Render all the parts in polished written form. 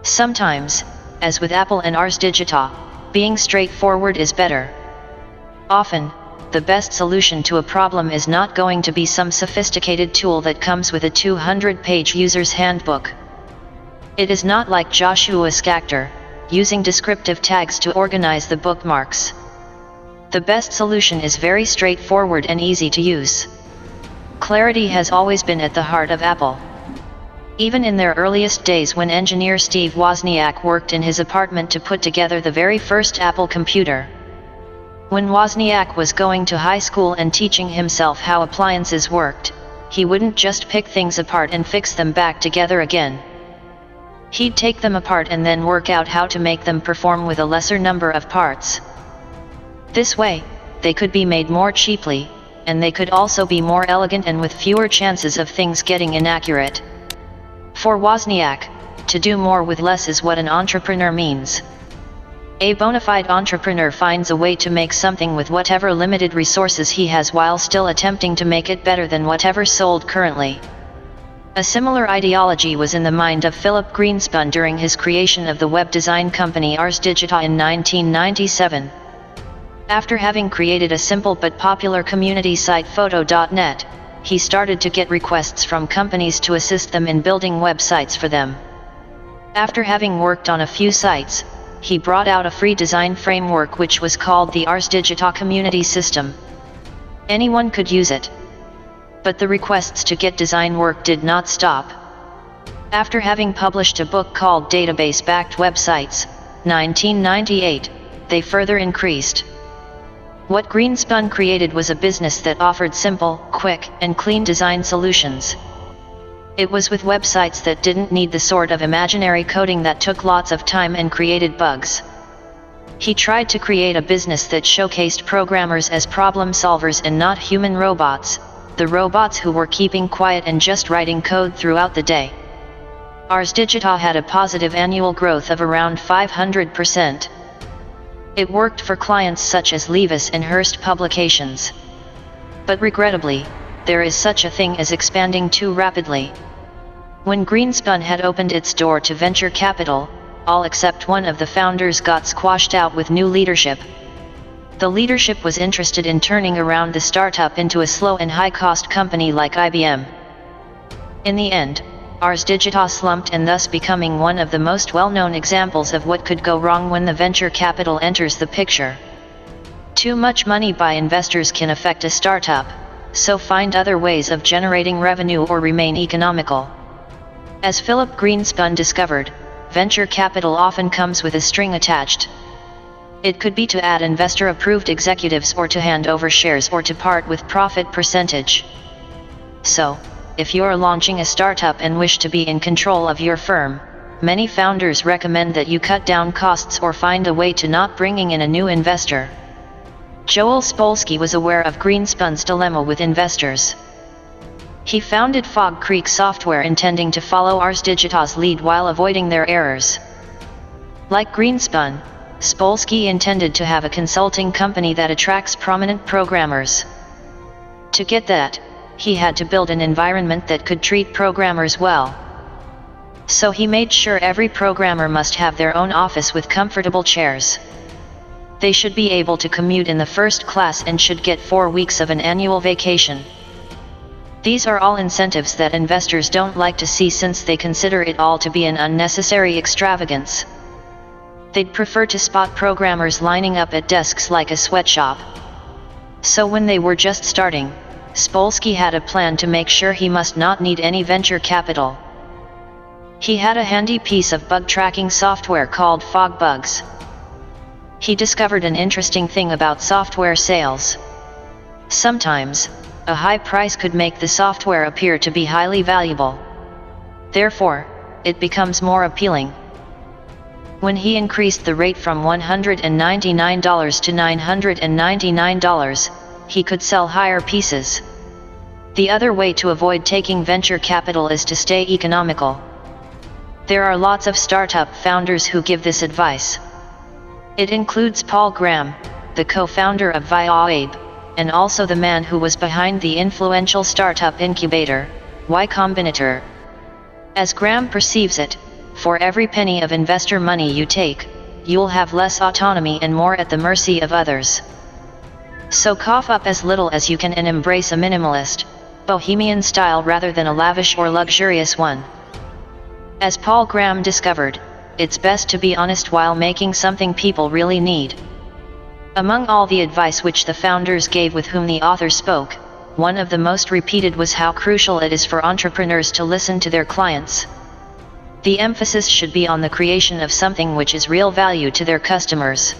Sometimes, as with Apple and Ars Digita, being straightforward is better. Often, the best solution to a problem is not going to be some sophisticated tool that comes with a 200-page user's handbook. It is not like Joshua Schacter, using descriptive tags to organize the bookmarks. The best solution is very straightforward and easy to use. Clarity has always been at the heart of Apple. Even in their earliest days, when engineer Steve Wozniak worked in his apartment to put together the very first Apple computer. When Wozniak was going to high school and teaching himself how appliances worked, he wouldn't just pick things apart and fix them back together again. He'd take them apart and then work out how to make them perform with a lesser number of parts. This way, they could be made more cheaply, and they could also be more elegant and with fewer chances of things getting inaccurate. For Wozniak, to do more with less is what an entrepreneur means. A bona fide entrepreneur finds a way to make something with whatever limited resources he has while still attempting to make it better than whatever sold currently. A similar ideology was in the mind of Philip Greenspun during his creation of the web design company Ars Digita in 1997. After having created a simple but popular community site Photo.net, he started to get requests from companies to assist them in building websites for them. After having worked on a few sites, he brought out a free design framework which was called the Ars Digita Community System. Anyone could use it. But the requests to get design work did not stop. After having published a book called Database-Backed Websites, 1998, they further increased. What Greenspun created was a business that offered simple, quick, and clean design solutions. It was with websites that didn't need the sort of imaginary coding that took lots of time and created bugs. He tried to create a business that showcased programmers as problem solvers and not human robots, the robots who were keeping quiet and just writing code throughout the day. Ars Digita had a positive annual growth of around 500%. It worked for clients such as Levis and Hearst Publications. But regrettably, there is such a thing as expanding too rapidly. When Greenspun had opened its door to venture capital, all except one of the founders got squashed out with new leadership. The leadership was interested in turning around the startup into a slow and high-cost company like IBM. In the end, Ars Digita slumped and thus becoming one of the most well-known examples of what could go wrong when the venture capital enters the picture. Too much money by investors can affect a startup, so find other ways of generating revenue or remain economical. As Philip Greenspun discovered, venture capital often comes with a string attached. It could be to add investor-approved executives or to hand over shares or to part with profit percentage. So, if you're launching a startup and wish to be in control of your firm, many founders recommend that you cut down costs or find a way to not bringing in a new investor. Joel Spolsky was aware of Greenspun's dilemma with investors. He founded Fog Creek Software intending to follow Ars Digita's lead while avoiding their errors. Like Greenspun, Spolsky intended to have a consulting company that attracts prominent programmers. To get that, he had to build an environment that could treat programmers well. So he made sure every programmer must have their own office with comfortable chairs. They should be able to commute in the first class and should get 4 weeks of an annual vacation. These are all incentives that investors don't like to see since they consider it all to be an unnecessary extravagance. They'd prefer to spot programmers lining up at desks like a sweatshop. So when they were just starting, Spolsky had a plan to make sure he must not need any venture capital. He had a handy piece of bug tracking software called FogBugs. He discovered an interesting thing about software sales. Sometimes, a high price could make the software appear to be highly valuable. Therefore, it becomes more appealing. When he increased the rate from $199 to $999, he could sell higher pieces. The other way to avoid taking venture capital is to stay economical. There are lots of startup founders who give this advice. It includes Paul Graham, the co-founder of Viabe, and also the man who was behind the influential startup incubator, Y Combinator. As Graham perceives it, for every penny of investor money you take, you'll have less autonomy and more at the mercy of others. So cough up as little as you can and embrace a minimalist, bohemian style rather than a lavish or luxurious one. As Paul Graham discovered, it's best to be honest while making something people really need. Among all the advice which the founders gave with whom the author spoke, one of the most repeated was how crucial it is for entrepreneurs to listen to their clients. The emphasis should be on the creation of something which is real value to their customers.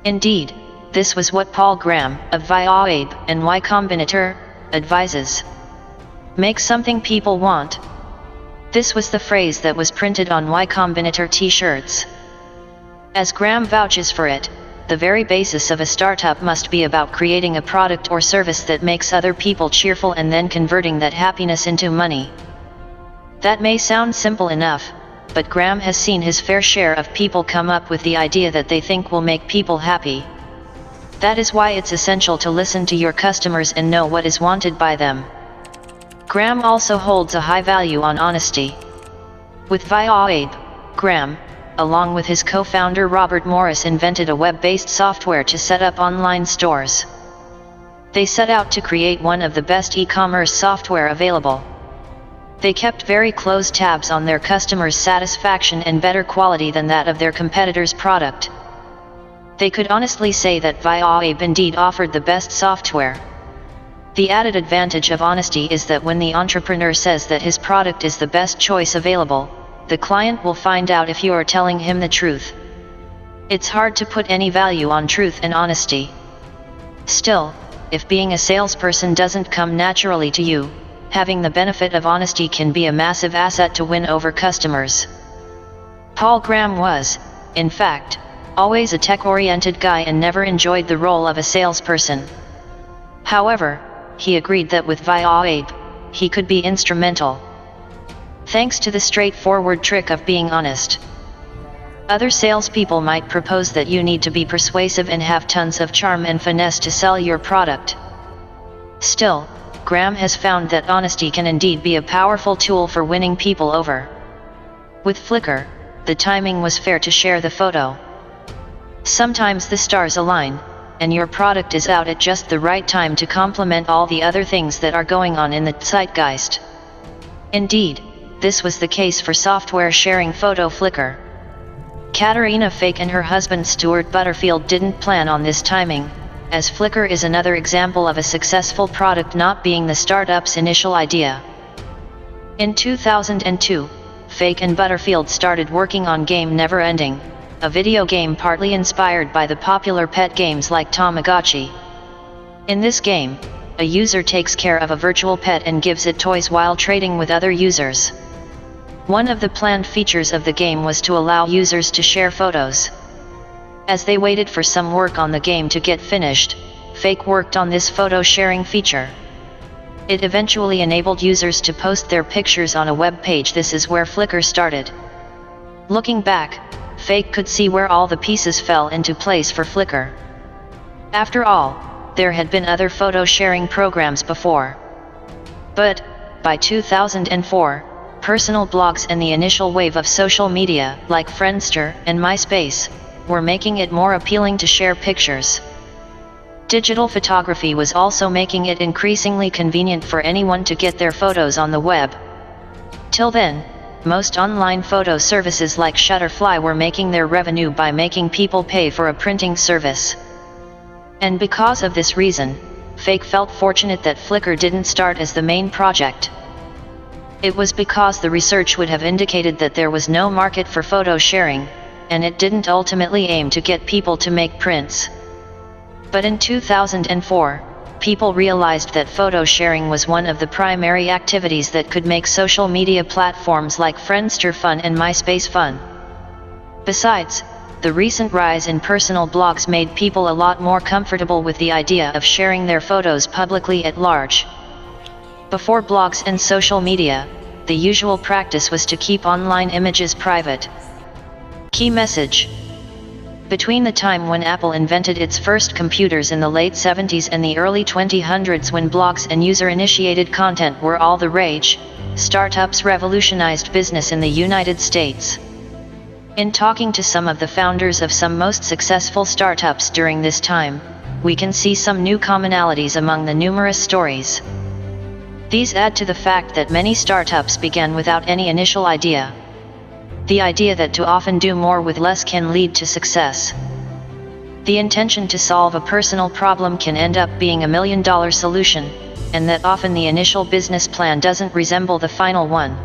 Indeed, this was what Paul Graham, of Airbnb and Combinator, advises. Make something people want. This was the phrase that was printed on Combinator t-shirts. As Graham vouches for it, the very basis of a startup must be about creating a product or service that makes other people cheerful and then converting that happiness into money. That may sound simple enough, but Graham has seen his fair share of people come up with the idea that they think will make people happy. That is why it's essential to listen to your customers and know what is wanted by them. Graham also holds a high value on honesty. With Airbnb, Graham, along with his co-founder Robert Morris, invented a web-based software to set up online stores. They set out to create one of the best e-commerce software available. They kept very close tabs on their customers' satisfaction and better quality than that of their competitors' product. They could honestly say that Airbnb indeed offered the best software. The added advantage of honesty is that when the entrepreneur says that his product is the best choice available, the client will find out if you are telling him the truth. It's hard to put any value on truth and honesty. Still, if being a salesperson doesn't come naturally to you, having the benefit of honesty can be a massive asset to win over customers. Paul Graham was, in fact, always a tech-oriented guy and never enjoyed the role of a salesperson. However, he agreed that with Airbnb, he could be instrumental. Thanks to the straightforward trick of being honest. Other salespeople might propose that you need to be persuasive and have tons of charm and finesse to sell your product. Still, Graham has found that honesty can indeed be a powerful tool for winning people over. With Flickr, the timing was fair to share the photo. Sometimes the stars align, and your product is out at just the right time to complement all the other things that are going on in the zeitgeist. Indeed, this was the case for software sharing photo Flickr. Katerina Fake and her husband Stuart Butterfield didn't plan on this timing, as Flickr is another example of a successful product not being the startup's initial idea. In 2002, Fake and Butterfield started working on game Never Ending, a video game partly inspired by the popular pet games like Tamagotchi. In this game, a user takes care of a virtual pet and gives it toys while trading with other users. One of the planned features of the game was to allow users to share photos. As they waited for some work on the game to get finished, Fake worked on this photo sharing feature. It eventually enabled users to post their pictures on a web page. This is where Flickr started. Looking back, Fake could see where all the pieces fell into place for Flickr. After all, there had been other photo sharing programs before. But, by 2004, personal blogs and the initial wave of social media, like Friendster and MySpace, were making it more appealing to share pictures. Digital photography was also making it increasingly convenient for anyone to get their photos on the web. Till then, most online photo services like Shutterfly were making their revenue by making people pay for a printing service. And because of this reason, Fake felt fortunate that Flickr didn't start as the main project. It was because the research would have indicated that there was no market for photo sharing, and it didn't ultimately aim to get people to make prints. But in 2004, people realized that photo sharing was one of the primary activities that could make social media platforms like Friendster fun and MySpace fun. Besides, the recent rise in personal blogs made people a lot more comfortable with the idea of sharing their photos publicly at large. Before blogs and social media, the usual practice was to keep online images private. Key message: Between the time when Apple invented its first computers in the late 70s and the early 2000s, when blogs and user-initiated content were all the rage, startups revolutionized business in the United States. In talking to some of the founders of some most successful startups during this time, we can see some new commonalities among the numerous stories. These add to the fact that many startups began without any initial idea. The idea that to often do more with less can lead to success. The intention to solve a personal problem can end up being a $1 million solution, and that often the initial business plan doesn't resemble the final one.